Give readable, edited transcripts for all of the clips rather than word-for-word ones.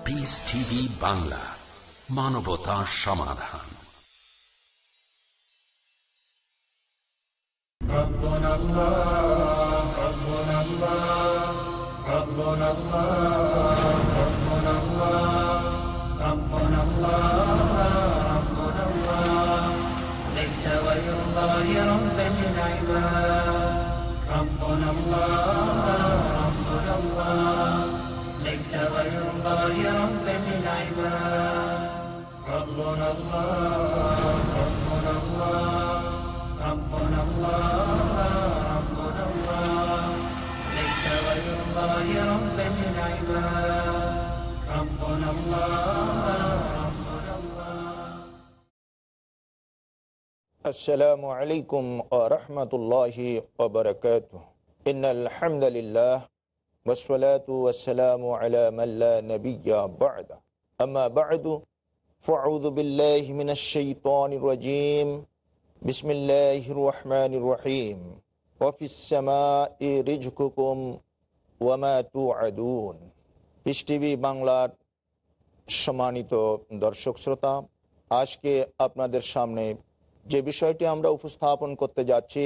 Piece TV Bangla, মানবতা সমাধান। ربنا الله ربنا الله ربنا الله ربنا الله ربنا الله ربنا الله ليس غير الله ربا للعباد ربنا الله ربنا الله ليس غير الله ربا للعباد ربنا الله ربنا الله ربنا الله ربنا الله ليس غير الله ربا للعباد ربنا الله ربنا الله. السلام عليكم ورحمة الله وبركاته. إن الحمد لله والصلاة والسلام على من لا نبي بعد. أما بعد فأعوذ بالله من الشيطان الرجيم. بسم الله الرحمن الرحيم. وفي السماء رزقكم وما توعدون. Piece TV বাংলার সম্মানিত দর্শক শ্রোতা, আজকে আপনাদের সামনে যে বিষয়টি আমরা উপস্থাপন করতে যাচ্ছি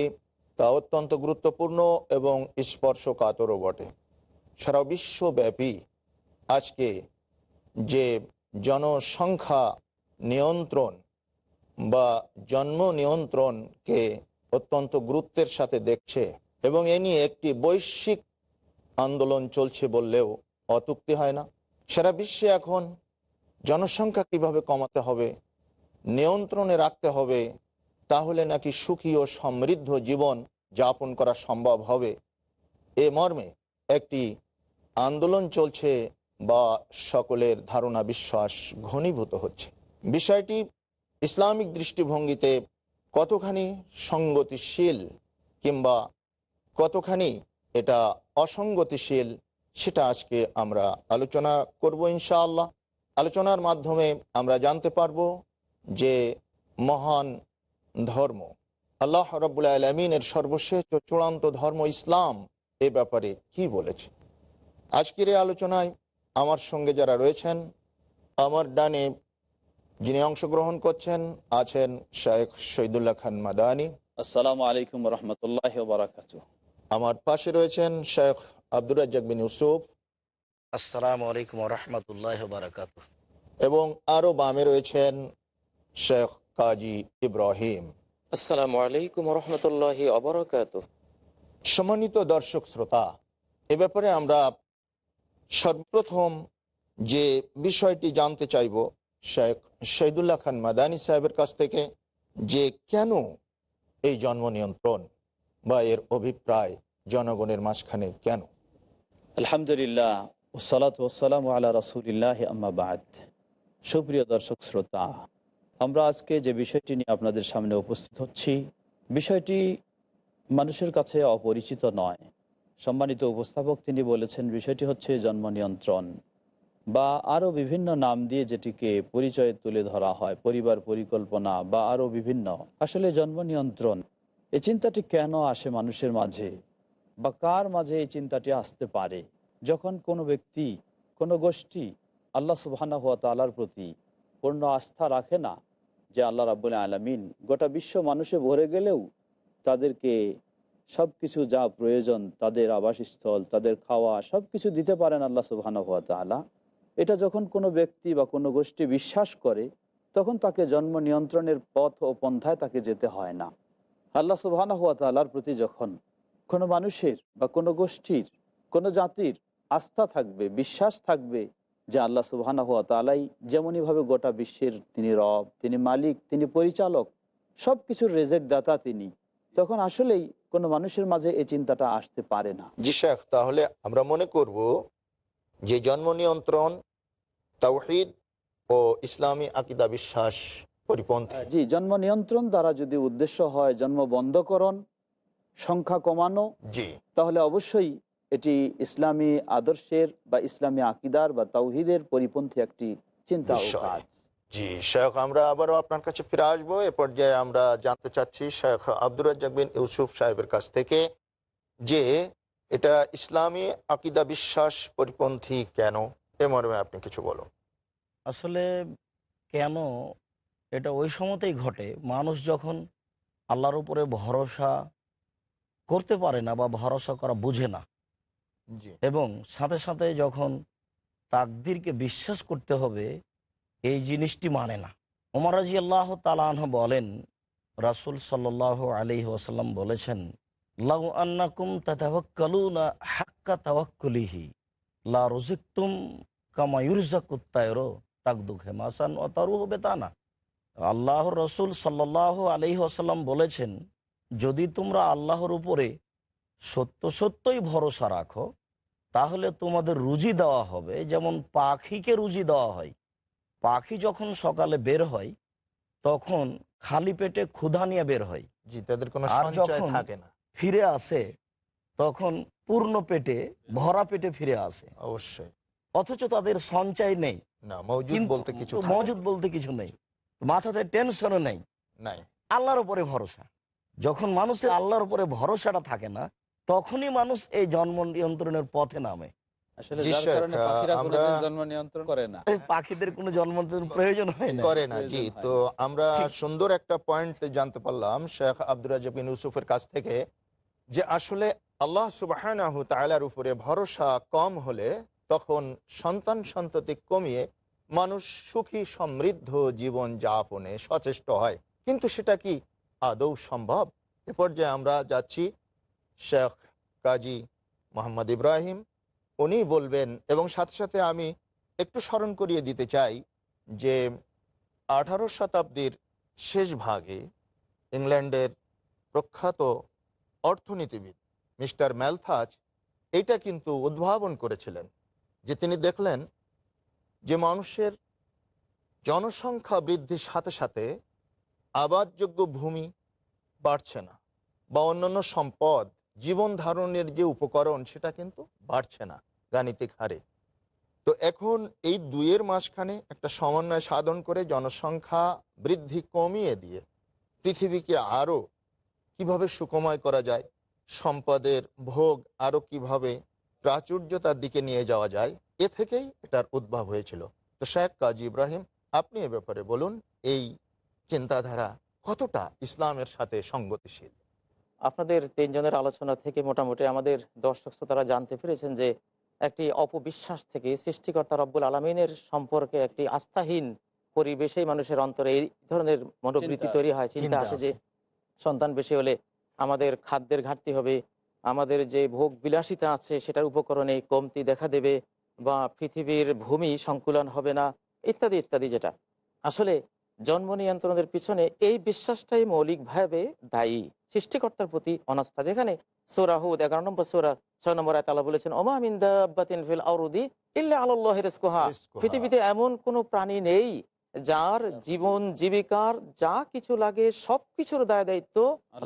তা অত্যন্ত গুরুত্বপূর্ণ এবং স্পর্শকাতরও বটে। সারা বিশ্বব্যাপী আজকে যে জনসংখ্যা নিয়ন্ত্রণ বা জন্ম নিয়ন্ত্রণকে অত্যন্ত গুরুত্বের সাথে দেখছে এবং এ নিয়ে একটি বৈশ্বিক আন্দোলন চলছে বললেও অত্যুক্তি হয় না। সারা বিশ্বে এখন জনসংখ্যা কিভাবে কমাতে হবে, নিয়ন্ত্রণে রাখতে হবে, তাহলে নাকি সুখী ও সমৃদ্ধ জীবন যাপন করা সম্ভব হবে, এ মর্মে একটি আন্দোলন চলছে বা সকলের ধারণা বিশ্বাস ঘনীভূত হচ্ছে। বিষয়টি ইসলামিক দৃষ্টিভঙ্গিতে কতখানি সঙ্গতিশীল কিংবা কতখানি এটা অসঙ্গতিশীল, সেটা আজকে আমরা আলোচনা করব ইনশাআল্লাহ। আলোচনার মাধ্যমে আমরা জানতে পারব যে মহান ধর্ম আল্লাহ রাব্বুল আলামিনের সর্বশেষ ও চূড়ান্ত ধর্ম ইসলাম এ ব্যাপারে কি বলেছে। আজকের এই আলোচনায় আমার সঙ্গে যারা রয়েছেন, আমার ডানে যিনি অংশগ্রহণ করছেন আছেন শেখ শহীদুল্লাহ খান মাদানী। আসসালামু আলাইকুম রহমতুল্লাহ বারাকাতুহু। আমার পাশে রয়েছেন শেখ আব্দুর রাজ্জাক বিন ইউসুফ। আসসালামু আলাইকুম রহমতুল্লাহ বারাকাতুহু। এবং আরও বামে রয়েছেন শেখ কাজী ইব্রাহিম। আসসালামু আলাইকুম রহমতুল্লাহি বারাকাতুহু। সম্মানিত দর্শক শ্রোতা, এ ব্যাপারে আমরা সর্বপ্রথম যে বিষয়টি জানতে চাইব শেখ শহীদুল্লাহ খান মাদানী সাহেবের কাছ থেকে, যে কেন এই জন্ম নিয়ন্ত্রণ বা এর অভিপ্রায় জনগণের মাঝখানে কেন। আলহামদুলিল্লাহ ওয়াসসালাতু ওয়াসসালামু আলা রাসূলিল্লাহ আম্মা বাদ। সুপ্রিয় দর্শক শ্রোতা, আমরা আজকে যে বিষয়টি নিয়ে আপনাদের সামনে উপস্থিত হচ্ছি, বিষয়টি মানুষের কাছে অপরিচিত নয়। সম্মানিত উপস্থাপক তিনি বলেছেন বিষয়টি হচ্ছে জন্ম নিয়ন্ত্রণ, বা আরও বিভিন্ন নাম দিয়ে যেটিকে পরিচয়ে তুলে ধরা হয়, পরিবার পরিকল্পনা বা আরও বিভিন্ন। আসলে জন্ম নিয়ন্ত্রণ এই চিন্তাটি কেন আসে মানুষের মাঝে, বা কার মাঝে এই চিন্তাটি আসতে পারে? যখন কোনো ব্যক্তি, কোনো গোষ্ঠী আল্লাহ সুবহানাহু ওয়া তাআলার প্রতি পূর্ণ আস্থা রাখে না, যে আল্লাহ রাব্বুল আলামিন গোটা বিশ্ব মানুষে ভরে গেলেও তাদেরকে সব কিছু যা প্রয়োজন, তাদের আবাসস্থল, তাদের খাওয়া, সব কিছু দিতে পারেন আল্লাহ সুবহানাহু ওয়া তাআলা। এটা যখন কোনো ব্যক্তি বা কোনো গোষ্ঠী বিশ্বাস করে, তখন তাকে জন্ম নিয়ন্ত্রণের পথ ও পন্থায় তাকে যেতে হয় না। আল্লাহ সুবহানাহু ওয়া তাআলার প্রতি যখন কোনো মানুষের বা কোনো গোষ্ঠীর, কোনো জাতির আস্থা থাকবে, বিশ্বাস থাকবে যে আল্লাহ সুবহানাহু ওয়া তাআলাই যেমনইভাবে গোটা বিশ্বের তিনি রব, তিনি মালিক, তিনি পরিচালক, সব কিছুর রেজেক দাতা তিনি, তখন আসলেই কোনো মানুষের মাঝে এই চিন্তাটা আসতে পারে না। জি শেখ, তাহলে আমরা মনে করব যে জন্ম নিয়ন্ত্রণ তাওহীদ ও ইসলামী আকীদা বিশ্বাস পরিপন্থী। জি, জন্ম নিয়ন্ত্রণ দ্বারা যদি উদ্দেশ্য হয় জন্ম বন্ধকরণ, সংখ্যা কমানো, জি, তাহলে অবশ্যই এটি ইসলামী আদর্শের বা ইসলামী আকীদার বা তাওহীদের পরিপন্থী একটি চিন্তা ও কাজ। জি শেখ, আমরা আবারও আপনার কাছে ফিরে আসবো। এ পর্যায়ে আমরা জানতে চাচ্ছি শেখ আব্দুর রাজ্জাক বিন ইউসুফ সাহেবের কাছ থেকে যে এটা ইসলামী আকীদা বিশ্বাস পরিপন্থী কেন, এ মর্মে আপনি কিছু বলুন। আসলে কেন এটা ওই সময়তেই ঘটে, মানুষ যখন আল্লাহর উপরে ভরসা করতে পারে না বা ভরসা করা বুঝে না, জি। এবং সাথে সাথে যখন তাকদীরকে বিশ্বাস করতে হবে এই জিনিসটি মানে না। ওমর রাদিয়াল্লাহু তাআলা আনহু বলেন, রাসূল সাল্লাল্লাহু আলাইহি ওয়াসাল্লাম বলেছেন, লাউ আন্নাকুম তাতাওয়াক্কালুনা হাক্কা তাওয়াক্কুলিহি লা রুজিকতুম কামা ইউরজাকুত তায়রু তাকদু খেমাসান ওয়া তারুহু বিতানা। আল্লাহর রসুল সাল্লাল্লাহু আলাইহি ওয়াসাল্লাম বলেছেন, যদি তোমরা আল্লাহর উপরে সত্য সত্যই ভরসা রাখো, তাহলে তোমাদের রুজি দেওয়া হবে যেমন পাখিকে রুজি দেওয়া হয়। পাখি যখন সকালে বের হয় তখন খালি পেটে ক্ষুধা নিয়ে বের হয়, জি, তাদের কোনো আর সঞ্চয় যখন থাকে না। ফিরে আসে তখন পূর্ণ পেটে ভরা পেটে ফিরে আসে, অবশ্যই। অথচ তাদের সঞ্চয় নেই, না, মওজুদ কিন্তু বলতে কিছু থাকে না। মজুদ বলতে কিছু নেই, মাথাতে টেনশনও নেই। নাই। আল্লাহর উপরে ভরসা, যখন মানুষের আল্লাহর উপরে ভরসাটা থাকে না, তখনই মানুষ এই জন্ম নিয়ন্ত্রণের পথে নামে। আসলে জি যার শেখ, কারণে পাখিরা আমরা কোনোদিন জন্ম নিয়ন্ত্রণ করে না। এই পাখিদের কোনো জন্ম নিয়ন্ত্রণের প্রয়োজন হয় না। করে না। জি, প্রয়োজন হয় তো না। আমরা ঠিক। সুন্দর একটা পয়েন্ট জানতে পারলাম শেখ আব্দুর রাজ্জাক বিন ইউসুফের কাছ থেকে, যে আসলে আল্লাহ সুবহানাহু তাআলার উপরে ভরসা কম হলে তখন সন্তান সন্ততি কমিয়ে মানুষ সুখী সমৃদ্ধ জীবন যাপনে সচেষ্ট হয়। কিন্তু সেটা কি আদৌ সম্ভব? এ পর্যায়ে আমরা যাচ্ছি শেখ কাজী মোহাম্মদ ইব্রাহিম, উনি বলবেন, এবং সাথে সাথে আমি একটু স্মরণ করিয়ে দিতে চাই যে 18 শতাব্দীর শেষ ভাগে ইংল্যান্ডের প্রখ্যাত অর্থনীতিবিদ মিস্টার ম্যালথাচ এইটা কিন্তু উদ্ভাবন করেছিলেন, যে তিনি দেখলেন যে মানুষের জনসংখ্যা বৃদ্ধির সাথে সাথে আবাদযোগ্য ভূমি বাড়ছে না, বা অন্যান্য সম্পদ, জীবন ধারণের যে উপকরণ সেটা কিন্তু বাড়ছে না গাণিতিক হারে। তো এখন এই দুইয়ের মাঝখানে একটা সমন্বয় সাধন করে জনসংখ্যা বৃদ্ধি কমিয়ে দিয়ে পৃথিবীকে আরও কিভাবে সুখময় করা যায়, সম্পদের ভোগ আরও কিভাবে প্রাচুর্যতার দিকে নিয়ে যাওয়া যায়, এ থেকেই এটার উদ্ভব হয়েছিল। তো শেখ কাজী ইব্রাহিম, আপনি এ ব্যাপারে বলুন, এই চিন্তাধারা কতটা ইসলামের সাথে সঙ্গতিশীল? আপনাদের তিনজনের আলোচনা থেকে মোটামুটি আমাদের দর্শক শ্রোতারা জানতে পেরেছেন যে একটি অপবিশ্বাস থেকে সৃষ্টিকর্তা রব্বুল আলমিনের সম্পর্কে একটি আস্থাহীন পরিবেশেই মানুষের অন্তরে এই ধরনের মনোবৃত্তি চিন্তা তৈরি আসে। হয়, চিন্তা চিন্তা আসে আসে। যে সন্তান বেশি হলে আমাদের খাদ্যের ঘাটতি হবে, আমাদের যে ভোগ বিলাসিতা আছে সেটার উপকরণে কমতি দেখা দেবে, বা পৃথিবীর ভূমি সংকুলন হবে না, ইত্যাদি ইত্যাদি। যেটা আসলে জন্ম নিয়ন্ত্রণের পিছনে এই বিশ্বাসটাই মৌলিকভাবে দায়ী, সৃষ্টিকর্তার প্রতি অনাস্থা। যেখানে সূরা হুদ 11 নম্বর সূরা 6 নম্বর আয়াতে আল্লাহ বলেছেন, ওমা মিন দাব্বাতিন ফিল আরদি ইল্লা আলাল্লাহি রিজকুহা। রিজকুহা। পৃথিবীতে এমন কোনো প্রাণী নেই যার জীবন জীবিকার যা কিছু লাগে সবকিছুর দায় দায়িত্ব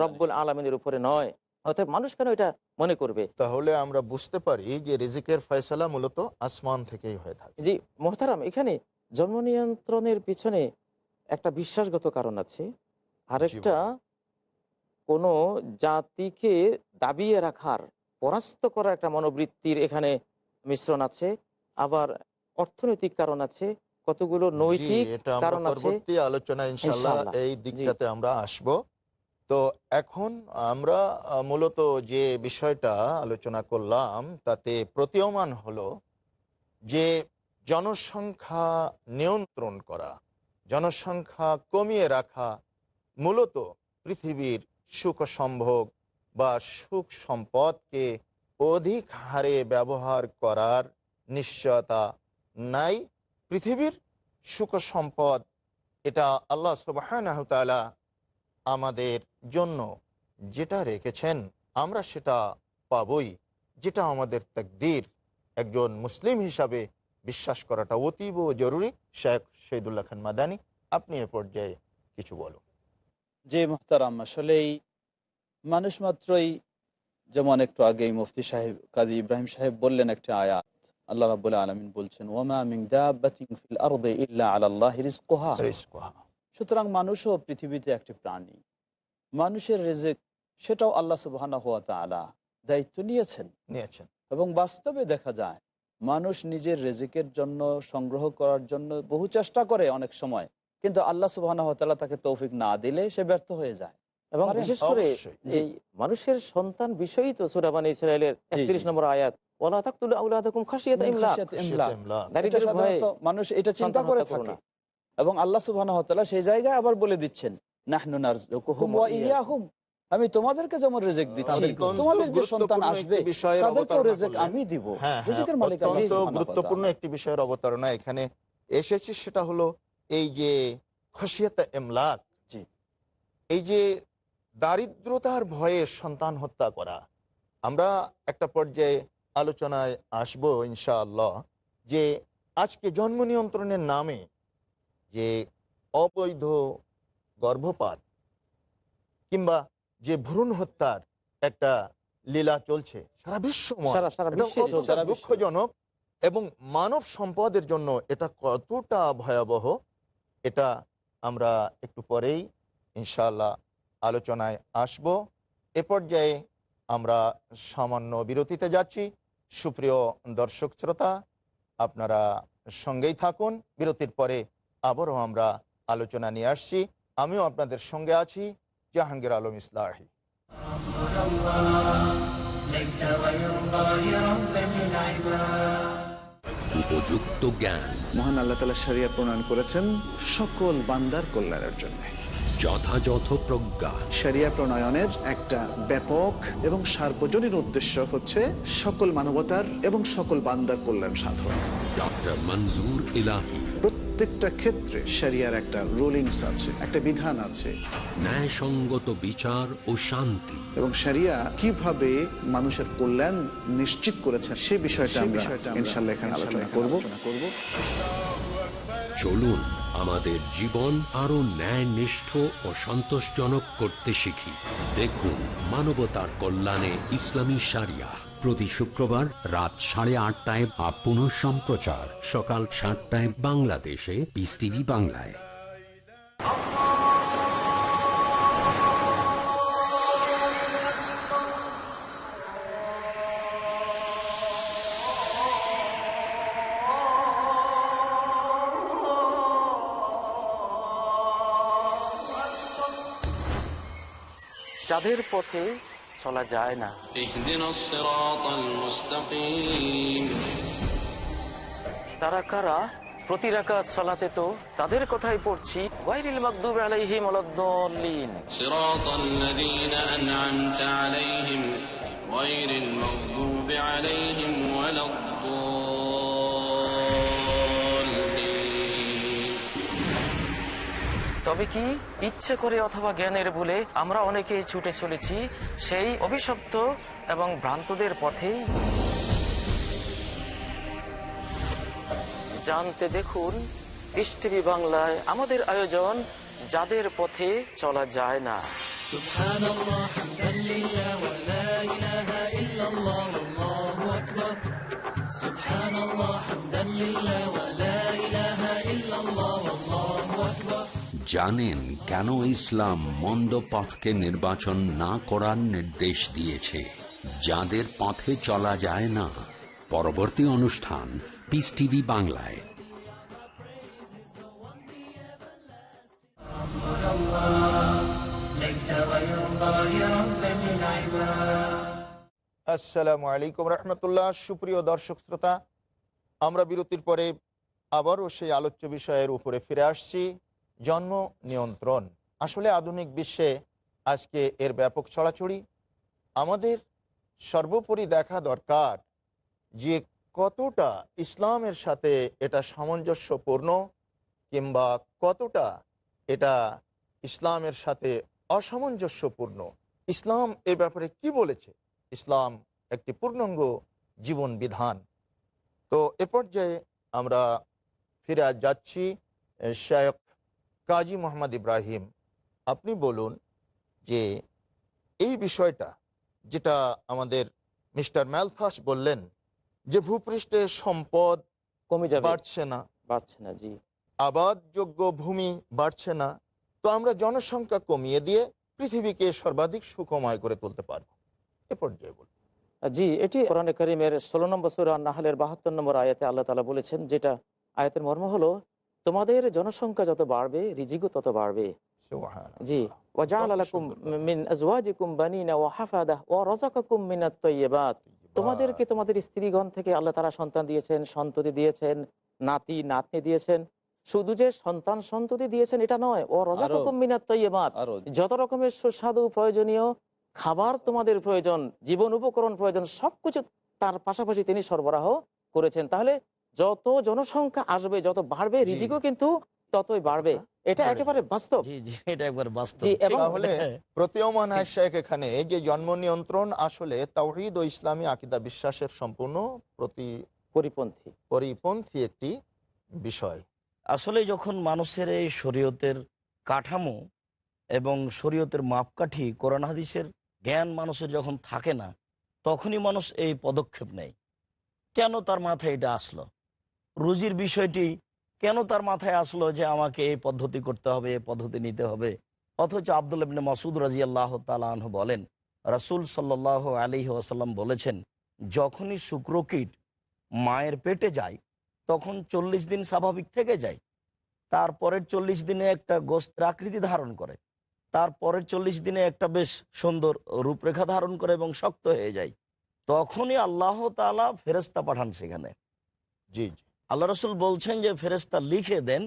রব্বুল আলমিনের উপরে নয়। অতএব মানুষ কেন এটা মনে করবে? তাহলে আমরা বুঝতে পারি যে রিজিকের ফয়সালা মূলত আসমান থেকেই হয়ে থাকে। জি মোহতারাম, এখানে জন্ম নিয়ন্ত্রণের পিছনে একটা বিশ্বাসগত কারণ আছে, আরেকটা কোনো জাতিকে দাবিয়ে রাখার, পরাস্ত করার একটা মনোবৃত্তির এখানে মিশ্রণ আছে, আবার অর্থনৈতিক কারণ আছে, কতগুলো জি, নৈতিক এটা আমরা কারণ আছে। পরবর্তী আলোচনা ইনশাল্লাহ ইনশাআল্লাহ। এই জি দিকটাতে আমরা আসব। তো এখন আমরা মূলত যে বিষয়টা আলোচনা করলাম তাতে প্রতীয়মান হলো যে জনসংখ্যা নিয়ন্ত্রণ করা, জনসংখ্যা কমিয়ে রাখা মূলত পৃথিবীর সুখ সম্ভোগ বা সুখ সম্পদকে অধিক হারে ব্যবহার করার নিশ্চয়তা নাই। পৃথিবীর সুখ সম্পদ এটা আল্লাহ সুবহানাহু ওয়া তাআলা আমাদের জন্য যেটা রেখেছেন আমরা সেটা পাবই, যেটা আমাদের তাকদীর। একজন মুসলিম হিসাবে বিশ্বাস করাটা অতীব জরুরি। শেখ শহীদুল্লাহ খান মাদানী, আপনি এ পর্যায়ে কিছু বলুন। যে মুহতারাম, আসলেই মানুষ মাত্রই, যেমন একটু আগেই মুফতি সাহেব কাজী ইব্রাহিম সাহেব বললেন একটা আয়াত, আল্লাহ রাব্বুল আলামিন বলছেন, ওয়ামা মিন দাব্বাতিন ফিল আরদি ইল্লা আলাল্লাহি রিজকুহা। রিজকুহা। সুতরাং মানুষও পৃথিবীতে একটি প্রাণী, মানুষের রিজিক সেটাও আল্লাহ সুবহানাহু ওয়া তাআলা দায়িত্ব নিয়েছেন। নিয়েছেন। এবং বাস্তবে দেখা যায় মানুষ নিজের রেজিকের জন্য, সংগ্রহ করার জন্য বহু চেষ্টা করে অনেক সময়, কিন্তু আল্লাহ সুবহানাহু ওয়া তাআলা তাকে তৌফিক না দিলে সে ব্যর্থ হয়ে যায়। এবং পারেন? বিশেষ করে অবশ্যই। এই মানুষের সন্তান বিষয়ই তো সূরা বনী ইসরাঈলের 31 নম্বর আয়াত, ওয়ালা তাকতুলু আওলাদাকুম খাশিয়াতা ইমলাক। খাশিয়াত ইমলাক। ইমলাক। এটা দারিদ্র্যের ভয়ে সাধারণত মানুষ এটা চিন্তা সন্তান করে হত্যা করো থাকে, না। এবং আল্লাহ সুবহানাহু ওয়া তাআলা সেই জায়গায় আবার বলে দিচ্ছেন, নাহনু নারযুকুহুম ওয়া ইয়্যাহুম, আমি তোমাদেরকে যেমন রিজিক দিচ্ছি, অত্যন্ত তোমাদের যে সন্তান গুরুত্বপূর্ণ আসবে একটি বিষয়ের তাদেরকেও অবতারণা রিজিক করলেন। আমি দিব। হ্যাঁ, রিজিকের মালিক আল্লাহ অত্যন্ত সুবহানাহু ওয়া গুরুত্বপূর্ণ তাআলা। একটি বিষয়ের অবতারণা এখানে এসেছে, সেটা হলো এই যে খসিয়াতে ইমলাক, জি। এই যে দারিদ্রতার ভয়ে সন্তান হত্যা করা। আমরা একটা পর্যায়ে আলোচনায় আসবো ইনশাআল্লাহ, যে আজকে জন্ম নিয়ন্ত্রণের নামে যে অবৈধ গর্ভপাত কিংবা যে ভ্রূণ হত্যার একটা লীলা চলছে সারা বিশ্বময়, সারা এটা বিশ্বে কতটা চলছে। সারা বিশ্বে। দুঃখজনক এবং মানব সম্পদের জন্য এটা কতটা ভয়াবহ, এটা আমরা একটু পরেই ইনশাআল্লাহ আলোচনায় আসব। এ পর্যায়ে আমরা সামান্য বিরতিতে যাচ্ছি। সুপ্রিয় দর্শক শ্রোতা, আপনারা সঙ্গেই থাকুন। বিরতির পরে আবারও আমরা আলোচনা নিয়ে আসছি। আমিও আপনাদের সঙ্গে আছি, জাহাঙ্গীর আলম ইসলাহি। ليس غير الله ربا للعباد উপযুক্ত জ্ঞান, মহান আল্লাহ তাআলা শরিয়ত প্রণয়ন করেছেন সকল বান্দার কল্যাণের জন্য। যথাযথ প্রজ্ঞা, শরিয়া প্রণয়নের একটা ব্যাপক এবং সার্বজনীন উদ্দেশ্য হচ্ছে সকল মানবতার এবং সকল বান্দার কল্যাণ সাধন। ডক্টর মনজুর ইলাহি। প্রত্যেকটা ক্ষেত্রে শরিয়ার একটা রুলিংস আছে, একটা বিধান আছে, ন্যায়সঙ্গত বিচার ও শান্তি। এবং শরিয়া কিভাবে মানুষের কল্যাণ নিশ্চিত করেছেন সে বিষয়টা আমরা ইনশাআল্লাহ এখানে আলোচনা করব। চলুন আমাদের জীবন আরো ন্যায়নিষ্ঠ ও সন্তোষজনক করতে শিখি। দেখুন মানবতার কল্যাণে ইসলামী শারিয়া, প্রতি শুক্রবার রাত 8:30 বা পুনঃ সম্প্রচার সকাল 7টায় বাংলাদেশে পিস টিভি বাংলায়। যাদের পথে চলা যায় না, اهدنا الصراط المستقيم তারা কারা? প্রতি রাকাত সালাতে তো তাদের কথাই পড়ছি, গায়রিল মাগদুবি আলাইহিম ওয়ালাদ-দাল্লিন। صراط الذين أنعمت عليهم غير المغضوب عليهم ولا الضالين। তবে কি ইচ্ছে করে অথবা জ্ঞানের ভুলে আমরা অনেকেই ছুটে চলেছি সেই অভিশপ্ত এবং ভ্রান্তদের পথেই? জানতে দেখুন পিস টিভি বাংলায় আমাদের আয়োজন, যাদের পথে চলা যায় না। জানেন কেন ইসলাম মন্দ পথকে নির্বাচন না করার নির্দেশ দিয়েছে? যাদের পথে চলা যায় না। পরবর্তী অনুষ্ঠান পিস টিভি বাংলায়। ليس غير الله ربا للعباد আসসালামু আলাইকুম রহমতুল্লাহ। সুপ্রিয় দর্শক শ্রোতা, আমরা বিরতির পরে আবারও সেই আলোচ্য বিষয়ের উপরে ফিরে আসছি, জন্ম নিয়ন্ত্রণ। আসলে আধুনিক বিশ্বে আজকে এর ব্যাপক ছড়াছড়ি। আমাদের সর্বোপরি দেখা দরকার যে কতটা ইসলামের সাথে এটা সামঞ্জস্যপূর্ণ কিংবা কতটা এটা ইসলামের সাথে অসামঞ্জস্যপূর্ণ। ইসলাম এ ব্যাপারে কি বলেছে? ইসলাম একটি পূর্ণাঙ্গ জীবন বিধান। তো এ পর্যায়ে আমরা ফিরে যাচ্ছি শেখ কাজী মোহাম্মদ ইব্রাহিম, আপনি বলুন যে এই বিষয়টা যেটা আমাদের মিস্টার ম্যালথাস বললেন যে ভূপৃষ্ঠে সম্পদ কমে যাবে, বাড়ছে না, বাড়ছে না। জি, আবাদযোগ্য ভূমি বাড়ছে না, তো আমরা জনসংখ্যা কমিয়ে দিয়ে পৃথিবীকে সর্বাধিক সুখময় করে তুলতে পারব। এ পর্যায়ে বলুন। জি, এটি কোরআনে কারিমের 16 নম্বর সূরা নাহলের 72 নম্বর আয়াতে আল্লাহ তাআলা বলেছেন, যেটা আয়াতের মর্ম হলো, তোমাদের জনসংখ্যা যত বাড়বে রিজিকও তত বাড়বে। জি, ওয়াজআলা লাকুম মিন আজওয়াজিকুম বানিনা ওয়া হাফাদা ওয়া রাযাকাকুম মিনাত তাইয়্যিবাত। তোমাদেরকে তোমাদের স্ত্রীগণ থেকে আল্লাহ তাআলা সন্তান দিয়েছেন, সন্ততি দিয়েছেন, নাতি নাতনি দিয়েছেন। শুধু যে সন্তান সন্ততি দিয়েছেন এটা নয়, ওয়া রাযাকাকুম মিনাত তাইয়্যিবাত, আরো যত রকমের সুস্বাদু প্রয়োজনীয় খাবার তোমাদের প্রয়োজন, জীবন উপকরণ প্রয়োজন, সবকিছু তার পাশাপাশি তিনি সরবরাহ করেছেন। তাহলে যত জনসংখ্যা আসবে, যত বাড়বে, জি। রিজিকও কিন্তু ততই বাড়বে। এটা একেবারে বাস্তব। জি জি, এটা একবার বাস্তব। জি, এবং তাহলে প্রতীয়মান হয় শেখ এখানে যে জন্ম নিয়ন্ত্রণ আসলে তাওহীদ ও ইসলামী আকীদা বিশ্বাসের সম্পূর্ণ পরিপন্থী। পরিপন্থী একটি বিষয়। আসলে যখন মানুষের এই শরীয়তের কাঠামো এবং শরীয়তের মাপকাঠি, কোরআন হাদিসের জ্ঞান মানুষের যখন থাকে না, তখনই মানুষ এই পদক্ষেপ নেয়। কেন তার মাথায় এটা আসলো? রুজির বিষয়টি কেন তার মাথায় আসলো যে আমাকে এই পদ্ধতি করতে হবে, এই পদ্ধতি নিতে হবে? অথচ আব্দুল্লাহ ইবনে মাসউদ রাদিয়াল্লাহু তাআলা আনহু বলেন, রাসূল সাল্লাল্লাহু আলাইহি ওয়াসাল্লাম বলেছেন, যখনই শুক্রকীট মায়ের পেটে যায় তখন 40 দিন স্বাভাবিক থেকে যায়, তারপরের 40 দিনে একটা গোস্তের আকৃতি ধারণ করে, তারপরের 40 দিনে একটা বেশ সুন্দর রূপরেখা ধারণ করে এবং শক্ত হয়ে যায়। তখনই আল্লাহ তাআলা ফেরেশতা পাঠান সেখানে। জি জি, আল্লাহ রসুল বলছেন যে ফেরেশতা লিখে দেন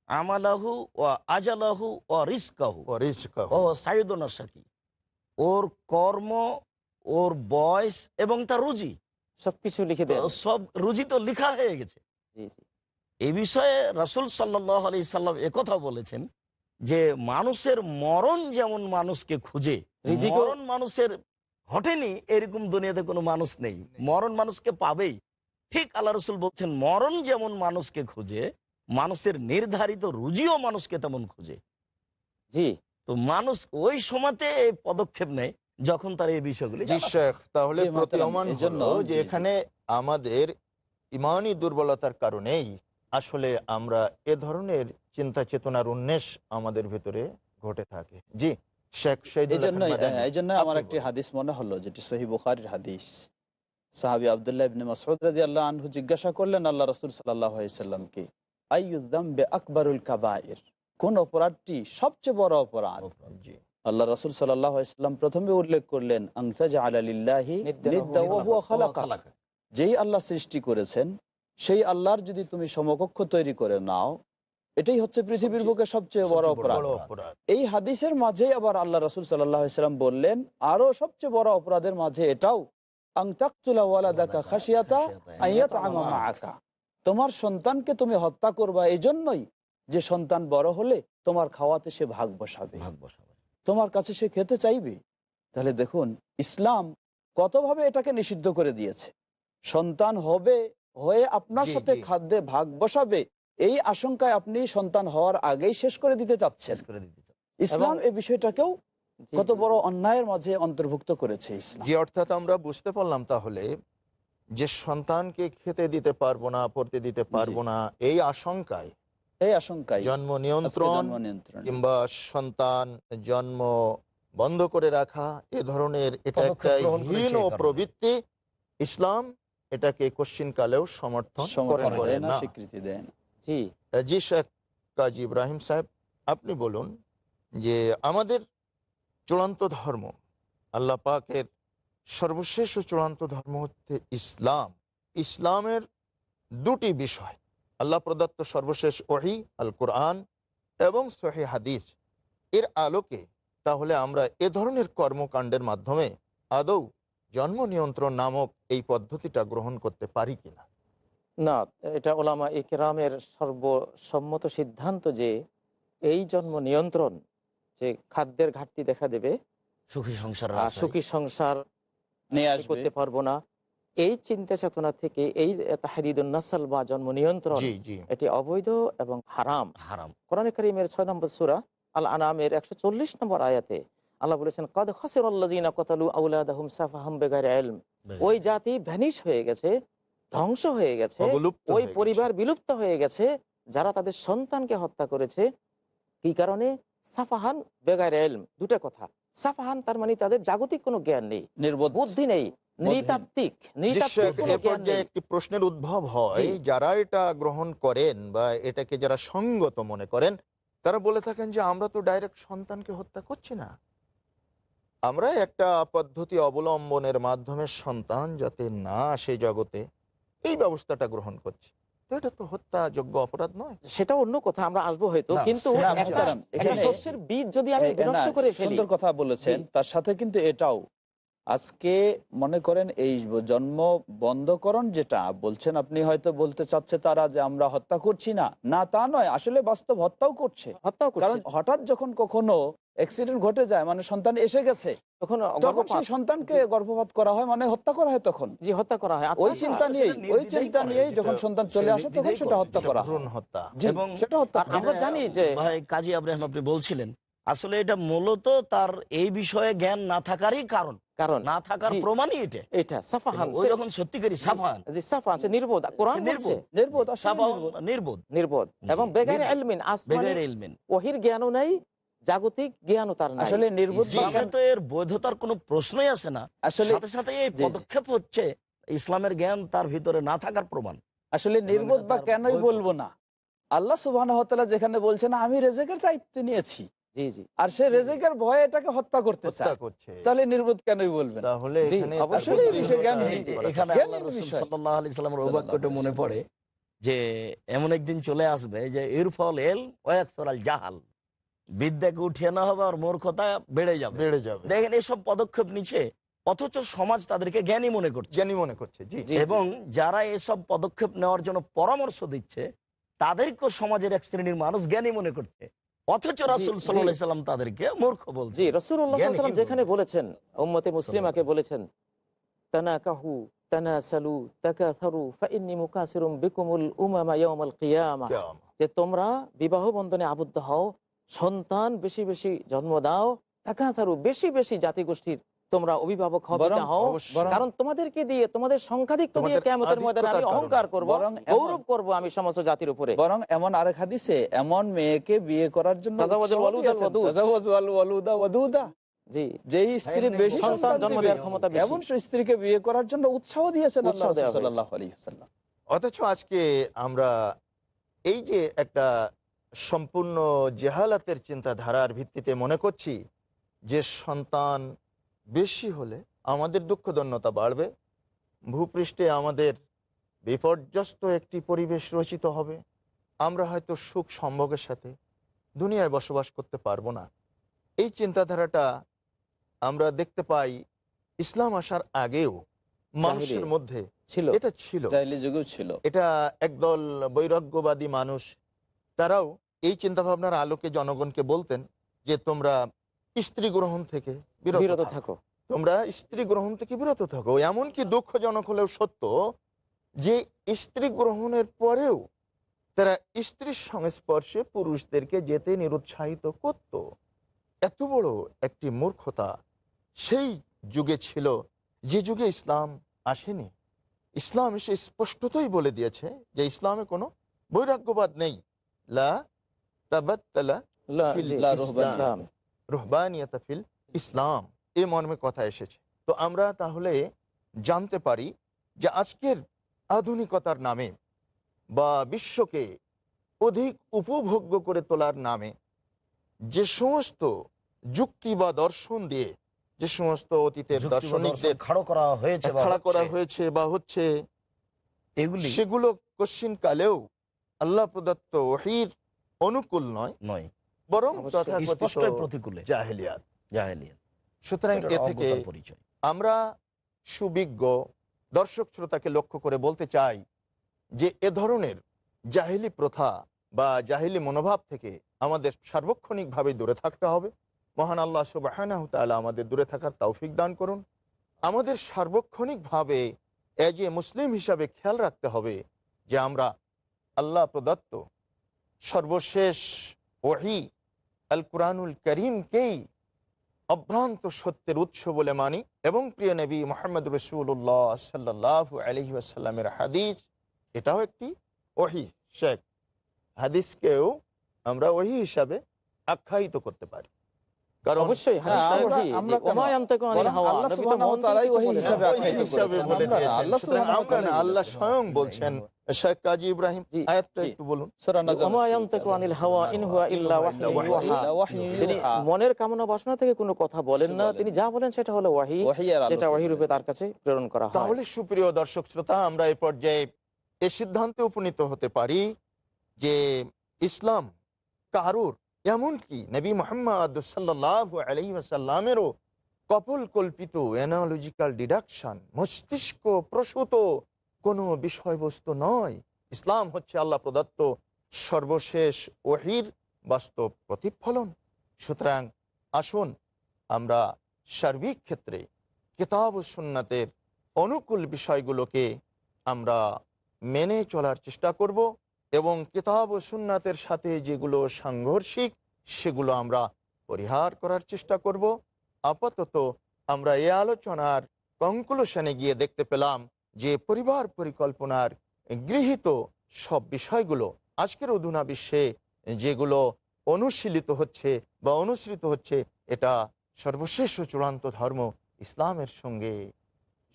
আমালাহু ও আজালাহু ও রিজকাহু ওয়ারিজকাহু। ও সাইয়্যিদুন নাসাকি, ওর কর্ম, ওর বয়স এবং তার রুজি, সবকিছু লিখে দেন। সব রুজি তো লিখা হয়ে গেছে। জি জি, এই বিষয়ে রাসূল সাল্লাল্লাহু আলাইহি সাল্লাম একথা বলেছেন যে মানুষের মরণ যেমন মানুষকে খুঁজে, রিজিকও- মরণ মানুষের ঘটেনি এরকম দুনিয়াতে কোনো মানুষ নেই, মরণ মানুষকে পাবেই। ঠিক আল্লাহ রসুল বলছেন মরণ যেমন মানুষকে খুঁজে, মানুষের নির্ধারিত রুজিও মানুষকে তেমন খুঁজে। জি, তো মানুষ ওই সময়তে এই পদক্ষেপ নেয় যখন তার এই বিষয়গুলি জি জানা। শেখ, তাহলে জি, মোহতারাম, প্রতীয়মান এজন্য হলো যে জি, জি। এখানে আমাদের ইমানি দুর্বলতার কারণেই আসলে আমরা এ ধরনের চিন্তা চেতনার উন্মেষ আমাদের ভিতরে ঘটে থাকে। জি শেখ এই শহীদুল্লাহ জন্য খান মাদানী, এই জন্য আমার আপনি একটি বলুন। হাদিস মনে হলো, যেটি সহিহ বুখারীর হাদিস। সাহাবী আব্দুল্লাহ ইবনে মাসউদ রাদিয়াল্লাহু আনহু জিজ্ঞাসা করলেন আল্লাহ রাসূল সাল্লাল্লাহু আলাইহি সাল্লামকে, আইয়ুয যামবি আকবারুল কাবায়ের, কোন অপরাধটি সবচেয়ে বড় অপরাধ? জি আল্লাহ রাসূল সাল্লাল্লাহু আলাইহি সাল্লাম প্রথমে উল্লেখ করলেন আনতা জাআলা লিল্লাহি নিদ্দা ওয়া হুয়া খালাকা, যেই আল্লাহ সৃষ্টি করেছেন সেই আল্লাহর যদি তুমি সমকক্ষ তৈরি করে নাও, এটাই হচ্ছে পৃথিবীর বুকে সবচেয়ে বড় অপরাধ। বড় অপরাধ। এই হাদিসের মাঝে আবার আল্লাহ রাসূল সাল্লাল্লাহু আলাইহি সাল্লাম বললেন আরো সবচেয়ে বড় অপরাধের মাঝে এটাও, আন তাকতুলা ওয়ালাদাকা খাশিয়াতা আইয়াতআমা মাআকা, তোমার সন্তানকে তুমি হত্যা করবা এই জন্যই যে সন্তান বড় হলে তোমার খাওয়াতে সে ভাগ বসাবে, ভাগ বসাবে। তোমার কাছে সে খেতে চাইবে। তাহলে দেখুন ইসলাম কতভাবে এটাকে নিষিদ্ধ করে দিয়েছে। সন্তান হবে, হয়ে আপনার জি, সাথে জি। খাদ্যে ভাগ বসাবে, এই আশঙ্কায় আপনি সন্তান হওয়ার আগেই শেষ করে দিতে চাচ্ছেন। শেষ করে দিতে চান। ইসলাম এই বিষয়টাকেও জি, কত জি, বড় অন্যায়ের মাঝে অন্তর্ভুক্ত করেছে ইসলাম। জি, অর্থাৎ আমরা বুঝতে পারলাম তাহলে যে সন্তানকে খেতে দিতে পারবো না, পড়তে দিতে পারবো না, এই আশঙ্কায় এই আশঙ্কায় জন্ম আজকে নিয়ন্ত্রণ জন্ম নিয়ন্ত্রণ। কিংবা সন্তান জন্ম বন্ধ করে রাখা, এ ধরনের এটা পদক্ষেপ একটা গ্রহণ করেছে হীন এই ও কারণে। প্রবৃত্তি। ইসলাম এটাকে কশ্চিনকালেও সমর্থন সমর্থন করে দেয় না, না। স্বীকৃতি দেয় না। জি, জি শেখ কাজী ইব্রাহিম সাহেব, আপনি বলুন যে আমাদের চূড়ান্ত ধর্ম, আল্লাহ পাকের সর্বশেষ ও চূড়ান্ত ধর্ম হচ্ছে ইসলাম। ইসলামের দুটি বিষয়, আল্লাহ প্রদত্ত সর্বশেষ ওহী আল কোরআন এবং সহিহ হাদিস, এর আলোকে তাহলে আমরা এ ধরনের কর্মকাণ্ডের মাধ্যমে আদৌ জন্ম নিয়ন্ত্রণ নামক এই পদ্ধতিটা গ্রহণ করতে পারি কিনা? না, এটা ওলামা ইকরামের সর্বসম্মত সিদ্ধান্ত যে এই জন্ম নিয়ন্ত্রণ, যে খাদ্যের ঘাটতি দেখা দেবে, সুখী সংসার সুখী সংসার নিয়ে আমি আসবে। করতে পারবো না, এই চিন্তা চেতনা থেকে এই তাহদিদুন নাসল বা জন্ম নিয়ন্ত্রণ, জি জি, এটি অবৈধ এবং হারাম। হারাম। কোরআন কারীমের 6 নম্বর সূরা আল আনামের 140 নম্বর আয়াতে আল্লাহ বলেছেন, কদ খাসিরাল্লাযীনা কাতালু আওলাদাহুম সাফাহাম বিগাইরি ইলম, ওই জাতি ভ্যানিশ হয়ে গেছে, ধ্বংস হয়ে গেছে, অবলুপ্ত ওই হয়ে গেছে। পরিবার বিলুপ্ত হয়ে গেছে যারা তাদের সন্তানকে হত্যা করেছে। কি কারণে? সাফাহান বেগাইরি ইলম। দুটা কথা। সাফাহান তার মানে তাদের জাগতিক কোনো জ্ঞান নেই, নির্বোধ। বুদ্ধি নেই, নৃতাত্ত্বিক শেখ, কোনো এ জ্ঞান পর্যায়ে নেই। একটি প্রশ্নের উদ্ভব হয়, জি। যারা এটা গ্রহণ করেন বা এটাকে যারা সঙ্গত মনে করেন, তারা বলে থাকেন যে আমরা তো ডাইরেক্ট সন্তানকে হত্যা করছি না, আমরা একটা পদ্ধতি অবলম্বনের মাধ্যমে সন্তান যাতে না আসে জগতে, এই ব্যবস্থাটা গ্রহণ করছি। তো এটা তো হত্যাযোগ্য অপরাধ নয়। সেটা অন্য কথা, আমরা আসবো হয়তো, না, কিন্তু সেটা একটা মোহতারাম, একটা এখানে- শস্যের বীজ যদি আমি না, বিনষ্ট করে ফেলি। সুন্দর কথা বলেছেন। জি। তার সাথে কিন্তু এটাও আজকে মনে করেন এই জন্ম বন্ধকরণ যেটা বলছেন আপনি, হয়তো বলতে চাচ্ছে তারা যে আমরা হত্যা করছি না, না তা নয়, আসলে বাস্তব হত্যাও করছে। হত্যাও কারণ করছে, হঠাৎ যখন কখনো অ্যাক্সিডেন্ট ঘটে যায়, মানে সন্তান এসে গেছে, তখন তখন গর্ভপাত। সেই সন্তানকে জি, গর্ভপাত করা হয়, মানে হত্যা করা হয়। তখন জি, হত্যা করা হয়। ওই আত্মহত্যা। চিন্তা নিয়েই, ওই চিন্তা নিয়েই যখন সন্তান চলে আসে তখন সেটা হত্যা করা হয়। ভ্রূণ হত্যা। জি, এবং সেটা হত্যা আর করা হয়। আমরা জানি যে ভাই কাজী আব্রাহিম আপনি বলছিলেন, আসলে এটা মূলত তার এই বিষয়ে জ্ঞান না থাকারই কারণ, কারণ না থাকার জি, প্রমাণই এটা। এটা সাফাহান, ওই রকম সত্যিকারী সাফাহান, জি সাফাহান, সে নির্বোধ। কোরআন সে বলছে নির্বোধ, আসলে সাফাহান, নির্বোধ। নির্বোধ, নির্বোধ এবং জি, বেগাইরে নির্বোধ। ইলমিন, আসমানি বেগাইরে ইলমিন। ওহির জ্ঞানও নাই, জাগতিক জ্ঞানও তার নাই। আসলে নির্বোধ ইসলামে তো এর বৈধতার কোনো প্রশ্নই আসে না। আসলে সাথে সাথে এই জি। পদক্ষেপ হচ্ছে ইসলামের জ্ঞান তার ভিতরে না থাকার প্রমাণ। আসলে নির্বোধ বা তার কেনই বই বলবো না, আল্লাহ সুবহানাহু ওয়া তাআলা যেখানে বলছেন আমি রেজেকের দায়িত্ব নিয়েছি, জি, জি, আর সে রেজেকের ভয়ে এটাকে হত্যা করতে হত্যা চায়, করছে। তাহলে নির্বোধ কেনই বলবেন? তাহলে জি, এখানে অবশ্যই তার এই বিষয়ে জ্ঞান বুদ্ধিমত্তা নেই। এই যে করা এখানে জ্ঞানের আল্লাহ রাসূল বিষয়। সাল্লাল্লাহু আলাইহি সাল্লামের ওই সাল্লাল্লাহু বাক্যটা আলাইহি মনে সাল্লাম। পড়ে যে এমন একদিন চলে আসবে যে ইরফল এল ওয়াকসুরাল জাহাল, বিদ্যাকে উঠিয়ে না হবে আর মূর্খতা বেড়ে যাবে। বেড়ে যাবে, দেখেন এসব পদক্ষেপ নিচ্ছে, অথচ সমাজ তাদেরকে জ্ঞানী মনে করছে। জ্ঞানী মনে করছে। জি, জি, এবং যারা এসব পদক্ষেপ নেওয়ার জন্য পরামর্শ দিচ্ছে তাদেরকেও সমাজের এক শ্রেণীর মানুষ জ্ঞানী মনে করছে, অথচ রাসূল জি, সাল্লাল্লাহু আলাইহি সাল্লাম তাদেরকে মূর্খ বলছে। জি, রাসূলুল্লাহ জ্ঞানী সাল্লাল্লাহু আলাইহি ওয়াসাল্লাম কি যেখানে বলছে? বলেছেন, উম্মতে মুসলিমাকে বলেছেন, তানাকাহু তানাসালু তাকাথারু ফাইন্নী মুকাসিরুম বিকুমুল উমামা ইয়াউমাল কিয়ামাহ, কিয়ামত। যে তোমরা বিবাহ বন্ধনে আবদ্ধ হও, সন্তান বেশি বেশি জন্ম দাও, তাকাথারু বেশি বেশি জাতিগোষ্ঠীর তোমরা অভিভাবক হও, বরং- পিতা হও, অবশ্যই। কারণ তোমাদেরকে দিয়ে, তোমাদের সংখ্যাধিক্য দিয়ে তোমাদের কিয়ামতের ময়দানে আমি আধিক্যতার অহংকার কারণে। করব, বরং গৌরব করব আমি সমস্ত জাতির উপরে। বরং এমন আরেক হাদিসে এমন মেয়েকে বিয়ে করার জন্য তাজাওয়াজুল উৎসাহ ওয়ালুদা দিয়েছেন, ওয়াদুদ। তাজাওয়াজুল ওয়ালুদা ওয়াদুদা, জি, যেই স্ত্রী হ্যাঁ, বেশি সন্তান সন্তান জন্ম দিবে, দেওয়ার ক্ষমতা বেশি। এমন স্ত্রীকে বিয়ে করার জন্য উৎসাহ দিয়েছেন আল্লাহ উৎসাহ দেওয়া রাসূল সাল্লাল্লাহু আলাইহি ওয়াসাল্লাম। অথচ আজকে আমরা এই যে একটা সম্পূর্ণ জেহালাতের চিন্তাধারার ভিত্তিতে মনে করছি যে সন্তান বেশি হলে আমাদের দুঃখদন্যতা বাড়বে, ভূপৃষ্ঠে আমাদের বিপর্যস্ত একটি পরিবেশ রচিত হবে, আমরা হয়তো সুখ সম্ভোগের সাথে দুনিয়ায় বসবাস করতে পারবো না। এই চিন্তাধারাটা আমরা দেখতে পাই ইসলাম আসার আগেও মানুষের মধ্যে ছিল। এটা ছিল। জাহেলি যুগেও ছিল। এটা একদল বৈরাগ্যবাদী মানুষ, তারাও এই চিন্তাভাবনার আলোকে জনগণকে বলতেন যে তোমরা স্ত্রী গ্রহণ থেকে বিরত বিরত থাকো, থাকো। তোমরা স্ত্রী গ্রহণ থেকে বিরত থাকো। এমনকি দুঃখজনক হলেও সত্য যে স্ত্রী গ্রহণের পরেও তারা স্ত্রীর সংস্পর্শে পুরুষদেরকে যেতে নিরুৎসাহিত করত। এত বড় একটি মূর্খতা সেই যুগে ছিল, যে যুগে ইসলাম আসেনি। ইসলাম এসে স্পষ্টতই বলে দিয়েছে যে ইসলামে কোনো বৈরাগ্যবাদ নেই। লা তাবাত্তালা লা- ফিল জি, লা ইসলাম। রুহবানিয়াতা ফিল ইসলাম, এই মর্মে কথা এসেছে। তো আমরা তাহলে জানতে পারি যে আজকের আধুনিকতার নামে বা বিশ্বকে অধিক উপভোগ্য করে তোলার নামে যে সমস্ত যুক্তি বা দর্শন দিয়ে, যে সমস্ত অতীতের যুক্তি বা দার্শনিকদের দর্শন খাড়ো করা হয়েছে বা খাড়া করা হচ্ছে, হয়েছে বা হচ্ছে, এগুলি সেগুলো কশ্চিন কালেও আল্লাহ প্রদত্ত ওহীর অনুকূল নয়, নয়, বরং অবশ্যই স্পষ্ট তথাকথিত প্রতিকূলে জাহেলিয়াত। জাহেলিয়াত। সুতরাং এটার এ থেকে অজ্ঞতার পরিচয়। আমরা সুবিজ্ঞ দর্শক শ্রোতাকে লক্ষ্য করে বলতে চাই যে এ ধরনের জাহিলি প্রথা বা জাহিলি মনোভাব থেকে আমাদের সার্বক্ষণিকভাবে দূরে থাকতে হবে। মহান আল্লাহ সুবহানাহু ওয়া তাআলা আমাদের দূরে থাকার তৌফিক দান করুন। আমাদের সার্বক্ষণিকভাবে এজ এ মুসলিম হিসাবে খেয়াল রাখতে হবে যে আমরা আল্লাহ প্রদত্ত সর্বশেষ ওহী আল কুরআনুল করিমকেই অভ্রান্ত সত্যের উৎস বলে মানি, এবং প্রিয় নবী মুহাম্মদ রাসূলুল্লাহ সাল্লাল্লাহু আলাইহি ওয়াসাল্লামের হাদিস এটাও একটি ওহী। শেখ, হাদিসকেও আমরা ওহী হিসাবে আখ্যায়িত করতে পারি। কারণ অবশ্যই হাদিস হ্যাঁ, ওয়াহি, আমরা যে ওমা ইয়ানতিকু আনিল বরং হাওয়া, আল্লাহ নবী তো সুবহানাহু মন ওয়া তাআলাই থেকে ওয়াহি কিছু হিসাবে বলেন না। ওই হিসাবে বলে আমরা দিয়েছেন। আল্লাহ সুতরাং সুবহানাহু ওয়া আমরা না, তাআলাই আল্লাহ স্বয়ং বলছেন। শেখ কাজী ইব্রাহিম জি, আয়াতটা জি। একটু বলুন। সূরা নাজম ওমা ইয়ানতিকু আনিল হাওয়া ইন হুয়া ইল্লা ওয়াহয়ুন ইউহা। ওয়াহয়ুন তিনি ইউহা। মনের কামনা বাসনা থেকে কোনো কথা বলেন না, তিনি যা বলেন সেটা হলো ওয়াহি, ওয়াহি আর আলোকে যেটা ওয়াহি রূপে তার কাছে প্রেরণ করা হয়। তাহলে সুপ্রিয় দর্শক শ্রোতা, আমরা এই পর্যায়ে এ সিদ্ধান্তে উপনীত হতে পারি যে ইসলাম কারুর, এমনকি নবী মুহাম্মদ সাল্লাল্লাহু আলাইহি ওয়াসাল্লামেরও কপল কল্পিত অ্যানালজিক্যাল ডিডাকশন, মস্তিষ্ক প্রসূত কোনো বিষয়বস্তু নয়। ইসলাম হচ্ছে আল্লাহ প্রদত্ত সর্বশেষ ওহীর বাস্তব প্রতিফলন। সুতরাং আসুন আমরা সার্বিক ক্ষেত্রে কিতাব ও সুন্নাতের অনুকূল বিষয়গুলোকে আমরা মেনে চলার চেষ্টা করব এবং কিতাব ও সুন্নাতের সাথে যেগুলো সাংঘর্ষিক সেগুলো আমরা পরিহার করার চেষ্টা করব। আপাতত আমরা এই আলোচনার কনক্লুশনে গিয়ে দেখতে পেলাম যে পরিবার পরিকল্পনার গৃহীত সব বিষয়গুলো আজকের অধুনা বিশ্বে যেগুলো অনুশীলিত হচ্ছে বা অনুসৃত হচ্ছে, এটা সর্বশেষ ও চূড়ান্ত ধর্ম ইসলামের সঙ্গে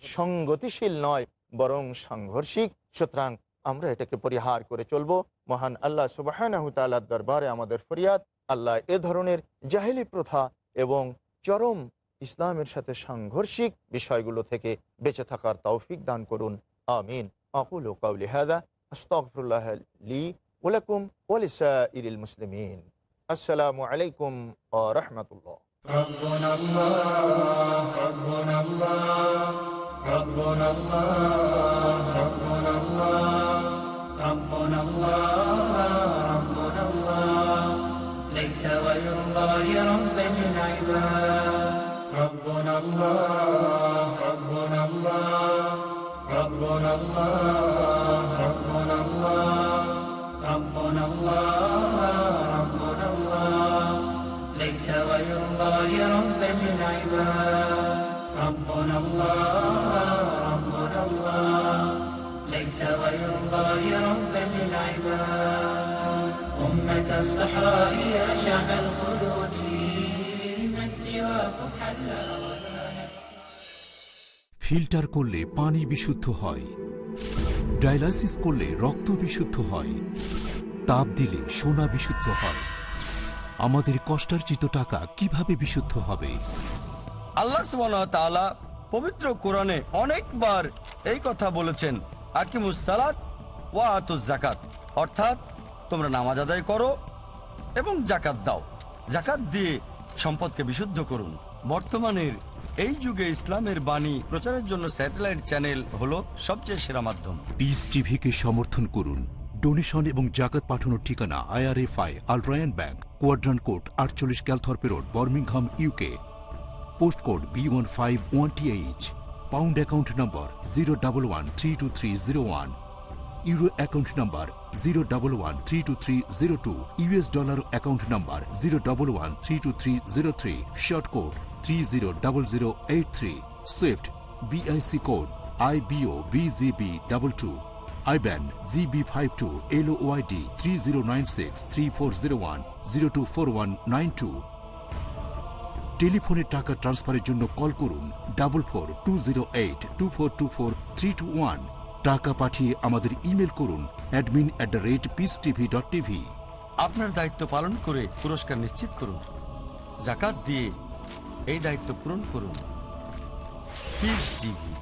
সঙ্গতিশীল নয়, বরং সাংঘর্ষিক। সুতরাং আমরা এটাকে পরিহার করে চলব। মহান আল্লাহ সুবহানাহু ওয়া তাআলার দরবারে আমাদের ফরিয়াদ, আল্লাহ এ ধরনের জাহেলি প্রথা এবং চরম ইসলামের সাথে সাংঘর্ষিক বিষয়গুলো থেকে বেঁচে থাকার তৌফিক দান করুন। আমিন। আকুলু কাউলি হাযা আস্তাগফিরুল্লাহ লি ওয়া লাকুম ওয়া লিসাইরিল মুসলিমিন। আসসালামু আলাইকুম ওয়া রাহমাতুল্লাহ। ربنا الله ربنا الله ربنا الله ربنا الله ربنا الله ربنا الله ليس غير الله ربا للعباد ربنا الله ربنا الله ربنا الله ربنا الله ربنا الله ربنا الله ليس غير الله ربا للعباد ربنا الله ربنا الله ليس غير الله ربا للعباد أمة الصحراء يا شعب الخلود من سواكم حل ফিল্টার করলে পানি বিশুদ্ধ হয়, ডায়ালাইসিস করলে রক্ত বিশুদ্ধ হয়, তাপ দিলে সোনা বিশুদ্ধ হয়। আমাদের কষ্টার্জিত টাকা কিভাবে বিশুদ্ধ হবে? আল্লাহ সুবহানাহু ওয়া তাআলা পবিত্র কোরআনে অনেকবার এই কথা বলেছেন, আকিমুস সালাত ওয়া আতুজ যাকাত, অর্থাৎ তোমরা নামাজ আদায় করো এবং যাকাত দাও। যাকাত দিয়ে সম্পদকে বিশুদ্ধ করুন। বর্তমানের এই যুগে ইসলামের বাণী প্রচারের জন্য স্যাটেলাইট চ্যানেল হলো সবচেয়ে সেরা মাধ্যম। পিস টিভিকে সমর্থন করুন। ডোনেশন এবং জাকাত পাঠানোর ঠিকানা IRFI আল Ryan bank, quadrant code 48 Calthorpe road, Birmingham, UK। Post code B151TH। Pound account number 011-32301, euro account number 011-32302, US dollar account number 011-32303, short code 300083, Swift BIC code IBOBZB22, IBAN GB52LOYD 30963401 024192। টেলিফোনে টাকা ট্রান্সফারের জন্য call করুন 442082424321। টাকা পাঠিয়ে আমাদের email করুন admin@peacetv.tv। আপনার দায়িত্ব পালন করে পুরস্কার নিশ্চিত করুন। যাকাত দিয়ে এই দায়িত্ব পূরণ করুন। Piece TV.